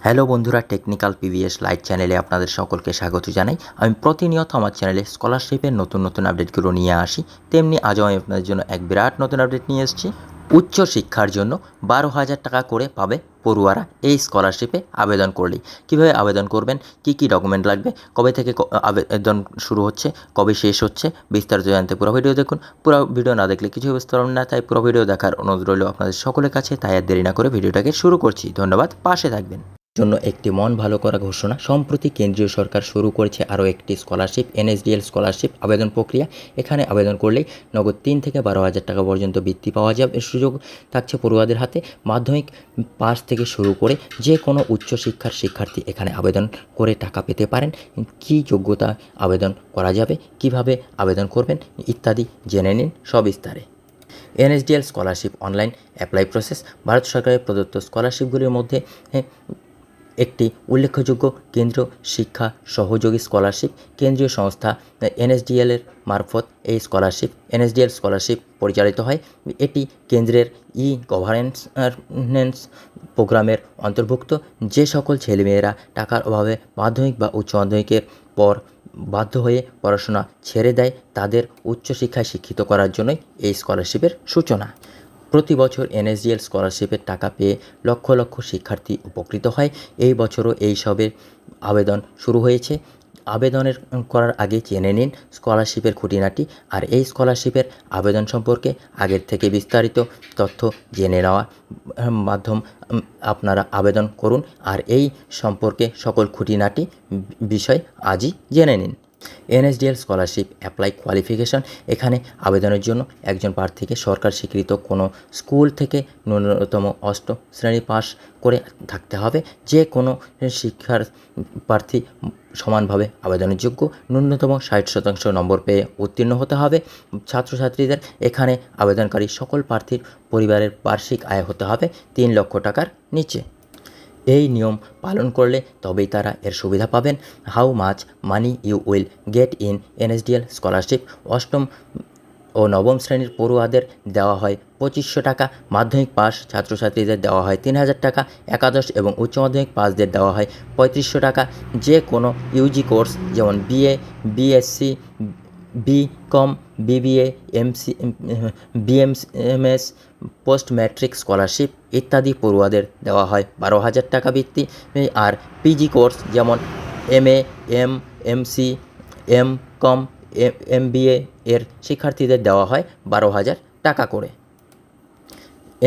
Hello বন্ধুরা, technical PVS live চ্যানেলে আপনাদের সকলকে স্বাগত জানাই। আমি প্রতিনিয়ত আমার চ্যানেলে স্কলারশিপের নতুন নতুন আপডেটগুলো নিয়ে আসি। তেমনি আজও আমি আপনাদের জন্য এক বিরাট নতুন আপডেট নিয়ে এসেছি। উচ্চ শিক্ষার জন্য 12,000 টাকা করে পাবে পড়ুয়ারা এই স্কলারশিপে আবেদন করলেই। কীভাবে আবেদন করবেন, কি কি ডকুমেন্ট লাগবে, কবে থেকে আবেদন শুরু হচ্ছে, কবে শেষ হচ্ছে, বিস্তারিত জানতে পুরো ভিডিও দেখুন। পুরো ভিডিও না দেখলে কিছু বুঝতে পারবেন না, তাই পুরো ভিডিও দেখার অনুরোধ রইল আপনাদের সকলের কাছে। তাই আর দেরি না করে ভিডিওটাকে শুরু করছি। ধন্যবাদ, পাশে থাকবেন। জন্য একটি মন ভালো করা ঘোষণা। সম্প্রতি কেন্দ্রীয় সরকার শুরু করেছে আরও একটি স্কলারশিপ, এনএসডিএল স্কলারশিপ আবেদন প্রক্রিয়া। এখানে আবেদন করলেই নগদ 3 থেকে 12,000 টাকা পর্যন্ত বৃত্তি পাওয়া যাবে। এর সুযোগ থাকছে পড়ুয়াদের হাতে। মাধ্যমিক পাস থেকে শুরু করে যে কোনো উচ্চশিক্ষার শিক্ষার্থী এখানে আবেদন করে টাকা পেতে পারেন। কী যোগ্যতা আবেদন করা যাবে, কিভাবে আবেদন করবেন ইত্যাদি জেনে নিন সবিস্তারে। NSDL scholarship online apply process Bharat সরকারের প্রদত্ত স্কলারশিপগুলির মধ্যে একটি উল্লেখযোগ্য কেন্দ্র শিক্ষা সহযোগী স্কলারশিপ। কেন্দ্রীয় সংস্থা এনএসডিএলের মারফত এই স্কলারশিপ এনএসডিএল স্কলারশিপ পরিচালিত হয়। এটি কেন্দ্রের গভর্নেন্স প্রোগ্রামের অন্তর্ভুক্ত। যে সকল ছেলেমেয়েরা টাকার অভাবে মাধ্যমিক বা উচ্চ মাধ্যমিকের পর বাধ্য হয়ে পড়াশোনা ছেড়ে দেয়, তাদের উচ্চশিক্ষায় শিক্ষিত করার জন্যই এই স্কলারশিপের সূচনা। প্রতি বছর এনএসডিএল স্কলারশিপের টাকা পেয়ে লক্ষ লক্ষ শিক্ষার্থী উপকৃত হয়। এই বছরও এইসবের আবেদন শুরু হয়েছে। আবেদনের করার আগে জেনে নিন স্কলারশিপের খুঁটিনাটি। আর এই স্কলারশিপের আবেদন সম্পর্কে আগের থেকে বিস্তারিত তথ্য জেনে নেওয়ার মাধ্যম আপনারা আবেদন করুন। আর এই সম্পর্কে সকল খুঁটিনাটি বিষয় আজই জেনে নিন। NSDL scholarship apply qualification. এখানে আবেদনের জন্য একজন প্রার্থীকে সরকার স্বীকৃত কোনো স্কুল থেকে ন্যূনতম 8ম শ্রেণী পাস করে থাকতে হবে। যে কোনো শিক্ষার প্রার্থী সমানভাবে আবেদনের যোগ্য। ন্যূনতম 60% নম্বর পেয়ে উত্তীর্ণ হতে হবে ছাত্রছাত্রীদের। এখানে আবেদনকারী সকল প্রার্থীর পরিবারের বার্ষিক আয় হতে হবে 3 লক্ষ টাকার নিচে। এই নিয়ম পালন করলে তবেই তারা এর সুবিধা পাবেন। How much money you will get in NSDL scholarship. 8ম ও 9ম শ্রেণীর পড়ুয়াদের দেওয়া হয় 2500 টাকা। মাধ্যমিক পাস ছাত্রছাত্রীদের দেওয়া হয় 3,000 টাকা। একাদশ এবং উচ্চ মাধ্যমিক পাসদের দেওয়া হয় 3500 টাকা। যে কোনো ইউজি কোর্স যেমন BA, BSc, BCom, BBA, BMS, post matric scholarship ইত্যাদি পড়ুয়াদের দেওয়া হয় 12,000 টাকা বৃত্তি। আর পিজি কোর্স যেমন এমএ, এমসি, এমকম, এমবিএ এর শিক্ষার্থীদের দেওয়া হয় 12,000 টাকা করে।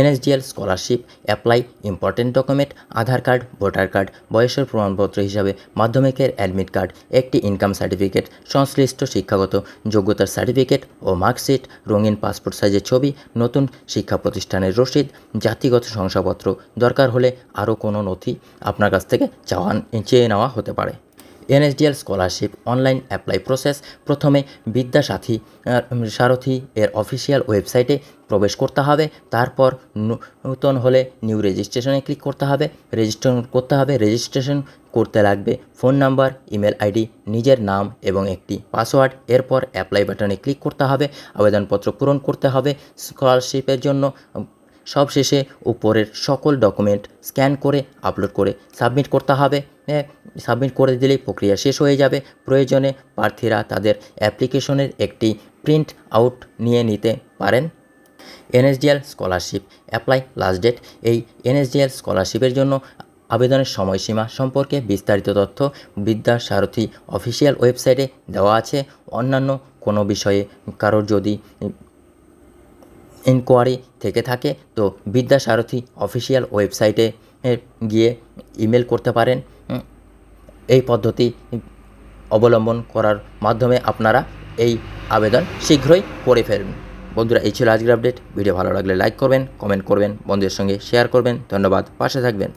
NSDL scholarship apply important document: Aadhaar card, voter card, বয়সের প্রমাণপত্র হিসাবে মাধ্যমিকের অ্যাডমিট কার্ড, একটি ইনকাম সার্টিফিকেট, সংশ্লিষ্ট শিক্ষাগত যোগ্যতার সার্টিফিকেট ও মার্কশিট, রঙিন পাসপোর্ট সাইজের ছবি, নতুন শিক্ষা প্রতিষ্ঠানের রসিদ, জাতিগত শংসাপত্র। দরকার হলে আরও কোনো নথি আপনার কাছ থেকে চেয়ে নেওয়া হতে পারে। NSDL scholarship online apply process: প্রথমে বিদ্যাসাথী সারথী এর অফিসিয়াল ওয়েবসাইটে প্রবেশ করতে হবে। তারপর নতুন হলে নিউ রেজিস্ট্রেশনে ক্লিক করতে হবে। রেজিস্ট্রেশন করতে লাগবে ফোন নাম্বার, ইমেল আইডি, নিজের নাম এবং একটি পাসওয়ার্ড। এরপর অ্যাপ্লাই বাটনে ক্লিক করতে হবে। আবেদনপত্র পূরণ করতে হবে স্কলারশিপের জন্য। সবশেষে উপরের সকল ডকুমেন্ট স্ক্যান করে আপলোড করে সাবমিট করতে হবে। সাবমিট করে দিলেই প্রক্রিয়া শেষ হয়ে যাবে। প্রয়োজনে প্রার্থীরা তাদের অ্যাপ্লিকেশনের একটি প্রিন্ট আউট নিয়ে নিতে পারেন। NSDL scholarship apply last date: এই এনএসডিএল স্কলারশিপের জন্য আবেদনের সময়সীমা সম্পর্কে বিস্তারিত তথ্য বিদ্যাসারথী অফিসিয়াল ওয়েবসাইটে দেওয়া আছে। অন্যান্য কোনো বিষয়ে কারোর যদি ইনকোয়ারি থেকে থাকে তো বিদ্যাসারথী অফিসিয়াল ওয়েবসাইটে গিয়ে ইমেল করতে পারেন। এই পদ্ধতি অবলম্বন করার মাধ্যমে আপনারা এই আবেদন শীঘ্রই করে ফেলবেন। বন্ধুরা, এই ছিল আজকের আপডেট। ভিডিও ভালো লাগলে লাইক করবেন, কমেন্ট করবেন, বন্ধুদের সঙ্গে শেয়ার করবেন। ধন্যবাদ, পাশে থাকবেন।